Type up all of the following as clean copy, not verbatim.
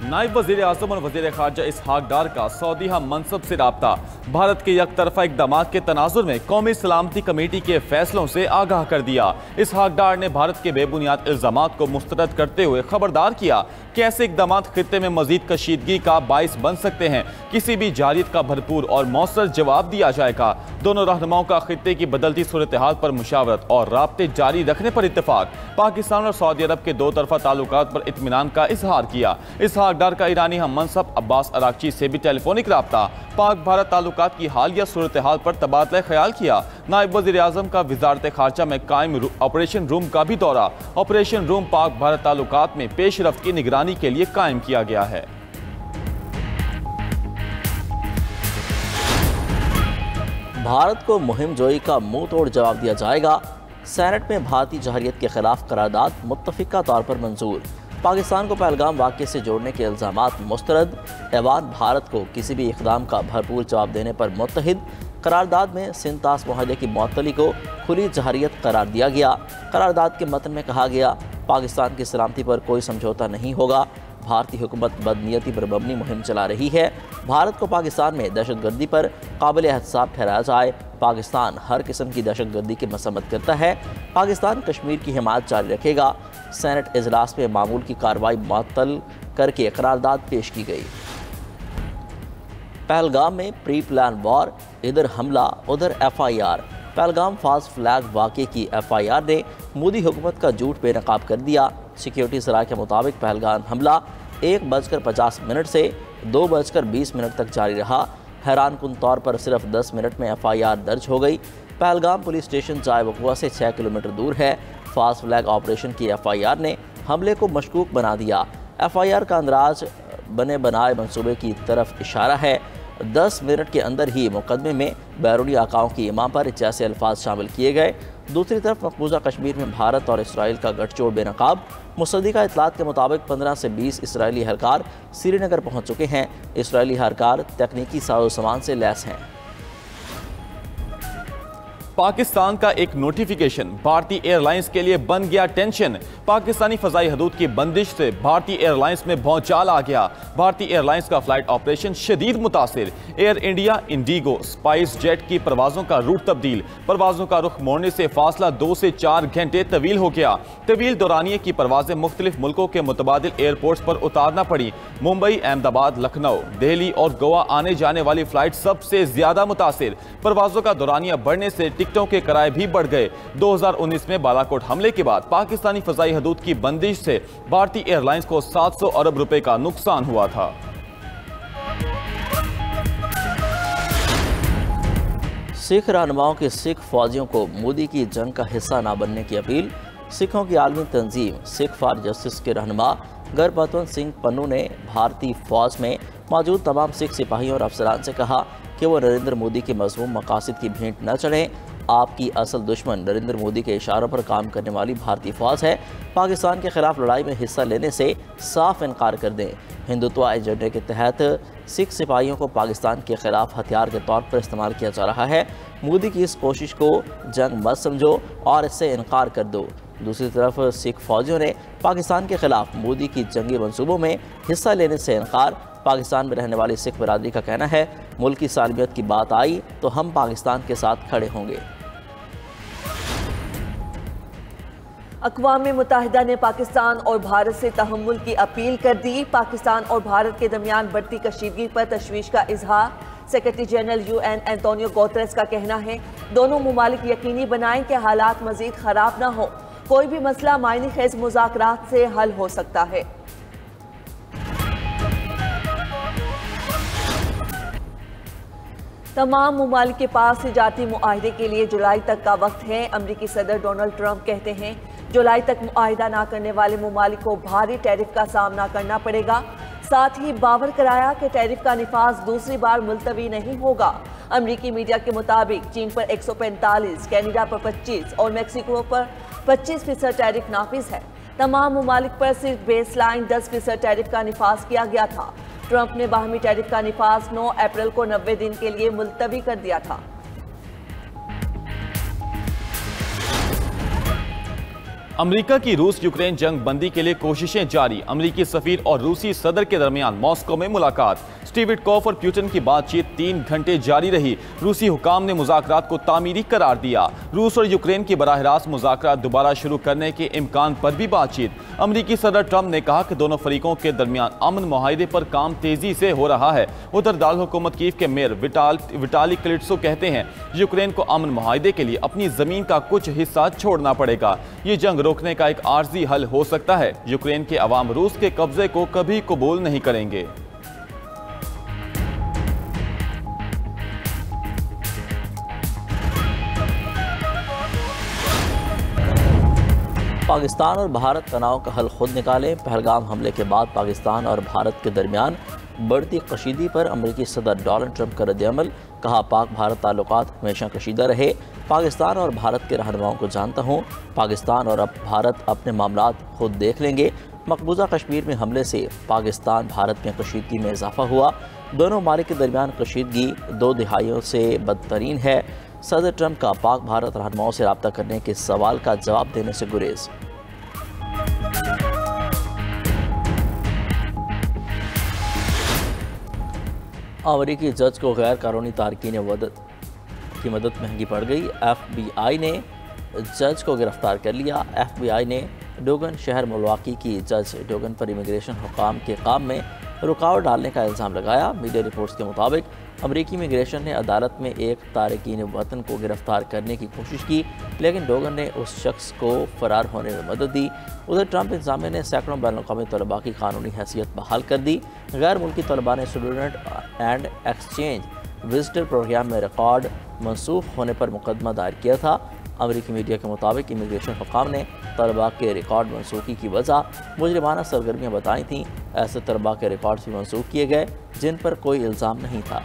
नायब वज़ीर आज़म और वज़ीर ख़ारजा इसहाक डार का सऊदी हम मनसब से राब्ता। भारत के यकतरफा इक़दाम के तनाजुर में कौमी सलामती कमेटी के फैसलों से आगाह कर दिया। इसहाक डार ने भारत के बेबुनियाद इल्ज़ामात को मुस्तरद करते हुए खबरदार किया कि ऐसे इक़दाम खित्ते में मज़ीद कशीदगी का बाइस बन सकते हैं। किसी भी जारियत का भरपूर और मौसर जवाब दिया जाएगा। दोनों रहनुमाओं का खित्ते की बदलती सूरत हाल पर मुशावरत और राब्ते जारी रखने पर इत्तेफाक। पाकिस्तान और सऊदी अरब के दो तरफा ताल्लुकात पर इत्मीनान का इजहार किया। इसहाक डार का ईरानी हम मनसब अब्बास अरागची से भी टेलीफोनिक राब्ता। पाक भारत ताल्लुकात की हालिया सूरत हाल पर तबादला ख्याल किया। नायब वज़ीर आज़म का वज़ारत ख़ारजा में कायम ऑपरेशन रूम का भी दौरा। ऑपरेशन रूम पाक भारत ताल्लुकात में पेशरफ्त की निगरानी के लिए कायम किया गया है। भारत को मुहिम जोई का मुंह तोड़ जवाब दिया जाएगा। सेनेट में भारतीय जहरियत के खिलाफ करारदाद मुत्तफ़िका तौर पर मंजूर। पाकिस्तान को पहलगाम वाक़े से जोड़ने के इल्ज़ामात मुस्तरद। ऐवान भारत को किसी भी इक़दाम का भरपूर जवाब देने पर मुत्तहिद। करारदाद में सिंतास मुआहदे की मुअत्तली को खुली जहरियत करार दिया गया। करारदाद के मतन में कहा गया, पाकिस्तान की सलामती पर कोई समझौता नहीं होगा। भारतीय हुकूमत बदनीयती पर मबनी मुहिम चला रही है। भारत को पाकिस्तान में दहशतगर्दी पर काबिल एहतसाब ठहराया जाए। पाकिस्तान हर किस्म की दहशतगर्दी की मसम्मत करता है। पाकिस्तान कश्मीर की हिमायत जारी रखेगा। सेनेट इजलास में मामूल की कार्रवाई मुअत्तल करके करारदाद पेश की गई। पहलगाम में प्री प्लान वॉर, इधर हमला उधर FIR। पहलगाम फास्ट फ्लैग वाक़े की FIR ने मोदी हुकूमत का झूठ बेनकाब कर दिया। सिक्योरिटी सराय के मुताबिक पहलगाम हमला 1:50 से 2:20 तक जारी रहा। हैरान कुन तौर पर सिर्फ 10 मिनट में FIR दर्ज हो गई। पहलगाम पुलिस स्टेशन जाए वक़ुआ से 6 किलोमीटर दूर है। फास्ट फ्लैग ऑपरेशन की FIR ने हमले को मशकूक बना दिया। FIR का अंदाज बने बनाए मंसूबे की तरफ इशारा है। 10 मिनट के अंदर ही मुकदमे में बैरूनी आकाओं की इमाम पर जैसे अल्फाज शामिल किए गए। दूसरी तरफ मकबूजा कश्मीर में भारत और इसराइल का गठजोड़ बेनकाब। मुसद्दिका इतलात के मुताबिक 15 से 20 इसराइली एहलकार श्रीनगर पहुँच चुके हैं। इसराइली एहलकार तकनीकी साजो सामान से लैस हैं। पाकिस्तान का एक नोटिफिकेशन भारतीय एयरलाइंस के लिए बन गया टेंशन। पाकिस्तानी फ़ज़ाई हदूद की बंदिश से भारतीय एयरलाइंस में भौचाल आ गया। भारतीय एयरलाइंस का फ्लाइट ऑपरेशन शदीद मुतासिर। Air India, Indigo, spice jet की परवाज़ों का रूट तब्दील। परवाज़ों का रुख मोड़ने से फासला 2 से 4 घंटे तवील हो गया। तवील दौरानिए की परवाज़ें मुख्तलिफ मुल्कों के मुतबादिल एयरपोर्ट्स पर उतारना पड़ी। मुंबई, अहमदाबाद, लखनऊ, दिल्ली और गोवा आने जाने वाली फ़्लाइट सबसे ज़्यादा मुतासिर। परवाज़ों का दौरानिया बढ़ने से टिकटों के किराए भी बढ़ गए। 2019 में बालाकोट हमले के बाद पाकिस्तानी फ़ज़ाई हदूद की बंदिश से भारतीय एयरलाइंस को 700 अरब रुपए का नुकसान हुआ था। सिख रहनुमाओं के सिख फौजियों को मोदी की जंग का हिस्सा न बनने की अपील। सिखों की आलमी तंजीम सिख फॉर जस्टिस के रहनुमा गुरबख्श सिंह पन्नू ने भारतीय फौज में मौजूद तमाम सिख सिपाहियों और अफसरान से कहा कि वो नरेंद्र मोदी के मज़मूम मकासद की भेंट न चढ़ें। आपकी असल दुश्मन नरेंद्र मोदी के इशारों पर काम करने वाली भारतीय फ़ौज है। पाकिस्तान के खिलाफ लड़ाई में हिस्सा लेने से साफ इनकार कर दें। हिंदुत्व एजेंडे के तहत सिख सिपाहियों को पाकिस्तान के खिलाफ हथियार के तौर पर इस्तेमाल किया जा रहा है। मोदी की इस कोशिश को जंग मत समझो और इससे इनकार कर दो। दूसरी तरफ सिख फौजियों ने पाकिस्तान के खिलाफ मोदी की जंगी मंसूबों में हिस्सा लेने से इनकार। पाकिस्तान में रहने वाली सिख बरादरी का कहना है, मुल्क की सालमियत की बात आई तो हम पाकिस्तान के साथ खड़े होंगे। अक़वाम मुत्तहिदा ने पाकिस्तान और भारत से तहम्मुल की अपील कर दी। पाकिस्तान और भारत के दरमियान बढ़ती कशीदगी पर तशवीश का इजहार। Secretary general UN Antonio Guterres का कहना है, दोनों मुमालिक यकीनी बनाएं कि हालात मजीद खराब न हो। कोई भी मसला मायने खेज मुज़ाकरात से हल हो सकता है। तमाम मुमालिक के पास तिजारती मुआहदे के लिए जुलाई तक का वक्त है। अमरीकी सदर डोनाल्ड ट्रंप कहते हैं, जुलाई तक मुआहदा ना करने वाले मुमालिक को भारी टैरिफ का सामना करना पड़ेगा। साथ ही बावर कराया कि टैरिफ का निफाज दूसरी बार मुलतवी नहीं होगा। अमरीकी मीडिया के मुताबिक चीन पर 145, कैनेडा पर 25 और मैक्सिको पर 25% टैरिफ नाफिज है। तमाम मुमालिक पर सिर्फ बेसलाइन 10% टैरिफ का निफाज किया गया था। ट्रंप ने बाहमी टैरिफ का निफाज 9 अप्रैल को 90 दिन के लिए मुलतवी कर दिया था। अमेरिका की रूस यूक्रेन जंग बंदी के लिए कोशिशें जारी। अमेरिकी सफीर और रूसी सदर के दरमियान मॉस्को में मुलाकात। स्टीव विटकॉफ और पुतिन की बातचीत 3 घंटे जारी रही। रूसी हुकाम ने मुज़ाकरात को तामीरी करार दिया। रूस और यूक्रेन की बराह रास्त मुज़ाकरात दोबारा शुरू करने के इम्कान पर भी बातचीत। अमेरिकी सदर ट्रंप ने कहा कि दोनों फरीकों के दरमियान अमन मुआहिदे पर काम तेजी से हो रहा है। उधर दारुल हुकूमत कीव के मेयर विटाली क्लिट्सो कहते हैं यूक्रेन को अमन मुआहिदे के लिए अपनी जमीन का कुछ हिस्सा छोड़ना पड़ेगा। ये जंग रोकने का एक आर्जी हल हो सकता है। यूक्रेन के अवाम रूस के कब्जे को कभी कबूल नहीं करेंगे। पाकिस्तान और भारत तनाव का हल खुद निकालें। पहलगाम हमले के बाद पाकिस्तान और भारत के दरमियान बढ़ती कशीदगी पर अमेरिकी सदर डोनाल्ड ट्रंप का रद्द-ए-अमल। कहा, पाक भारत ताल्लुकात हमेशा कशीदा रहे। पाकिस्तान और भारत के रहनुमाओं को जानता हूँ। पाकिस्तान और भारत अपने मामलात खुद देख लेंगे। मकबूजा कश्मीर में हमले से पाकिस्तान भारत में कशीदगी में इजाफा हुआ। दोनों ममालिक के दरमियान कशीदगी 2 दिहाइयों से बदतरीन है। सदर ट्रंप का पाक भारत रहनुमाओं से रब्ता करने के सवाल का जवाब देने से गुरेज। अमेरिकी जज को गैर कानूनी तारकीन की मदद महंगी पड़ गई। FBI ने जज को गिरफ्तार कर लिया। FBI ने डोगन शहर मिल्वाकी की जज डोगन पर इमिग्रेशन हुकाम के काम में रुकावट डालने का इल्ज़ाम लगाया। मीडिया रिपोर्ट्स के मुताबिक अमेरिकी इमिग्रेशन ने अदालत में एक तारकीन वतन को गिरफ्तार करने की कोशिश की, लेकिन डोगन ने उस शख्स को फरार होने में मदद दी। उधर ट्रंप इंतजामिया ने सैकड़ों बैनुल-अक़वामी तलबा की कानूनी हैसियत बहाल कर दी। गैर मुल्की तलबा ने student and exchange visitor programme में रिकॉर्ड मनसूख होने पर मुकदमा दायर किया था। अमेरिकी मीडिया के मुताबिक इमिग्रेशन हुकाम ने तलबा के रिकॉर्ड मनसूखी की वजह मुजरिमाना सरगर्मियाँ बताई थीं। ऐसे तलबा के रिकॉर्ड भी मनसूख किए गए जिन पर कोई इल्ज़ाम नहीं था।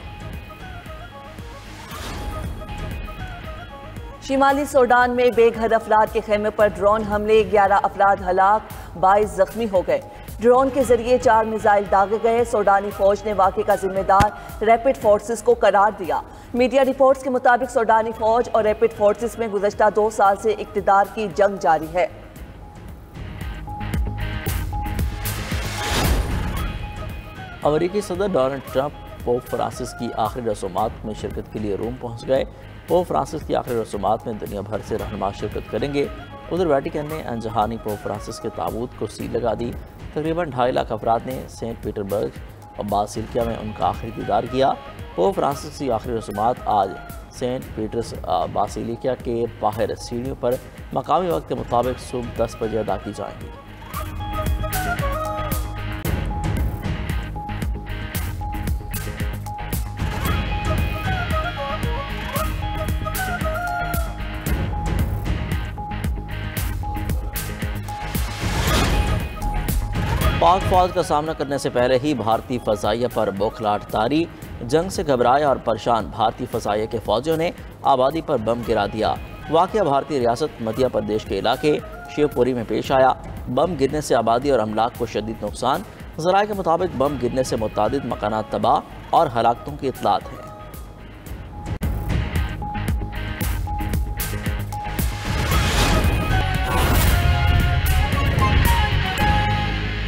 शिमाली सूडान में बेघर अफराद के खेमे पर ड्रोन हमले, 11 अफराद हलाक, 22 जख्मी हो गए। ड्रोन के जरिए 4 मिसाइल दागे गए। सूडानी फौज ने वाक़े का जिम्मेदार रैपिड फोर्सेस को करार दिया। मीडिया रिपोर्ट्स के मुताबिक सूडानी फौज और रैपिड फोर्सेस में गुज़श्ता 2 साल से इक़्तिदार की जंग जारी है। अमेरिकी सदर डोनाल्ड ट्रंप पोप फ्रांसिस की आखिरी रसूमात में शिरकत के लिए रोम पहुंच गए। पोप फ्रांसिस की आखिरी रसूमात में दुनिया भर से रहनुमा शिरकत करेंगे। उधर वेटिकन ने अनजहानी पोप फ्रांसिस के ताबूत को सील लगा दी। तकरीबन 2.5 लाख अफराद ने सेंट पीटरबर्ग और बासिलिका में उनका आखिरी दीदार किया। पोप फ्रांसिस की आखिरी रसूमात आज सेंट पीटर्स बासिलिका के बाहर सीढ़ियों पर मकामी वक्त के मुताबिक सुबह 10 बजे अदा की जाएंगी। पाक फौज का सामना करने से पहले ही भारतीय फ़ज़ाइया पर बौखलाहट तारी। जंग से घबराए और परेशान भारतीय फ़ज़ाइया के फ़ौजियों ने आबादी पर बम गिरा दिया। वाक़या भारतीय रियासत मध्य प्रदेश के इलाके शिवपुरी में पेश आया। बम गिरने से आबादी और अमलाक को शदीद नुकसान। ज़राए के मुताबिक बम गिरने से मुतादिद मकानात तबाह और हलाकतों की इतलात है।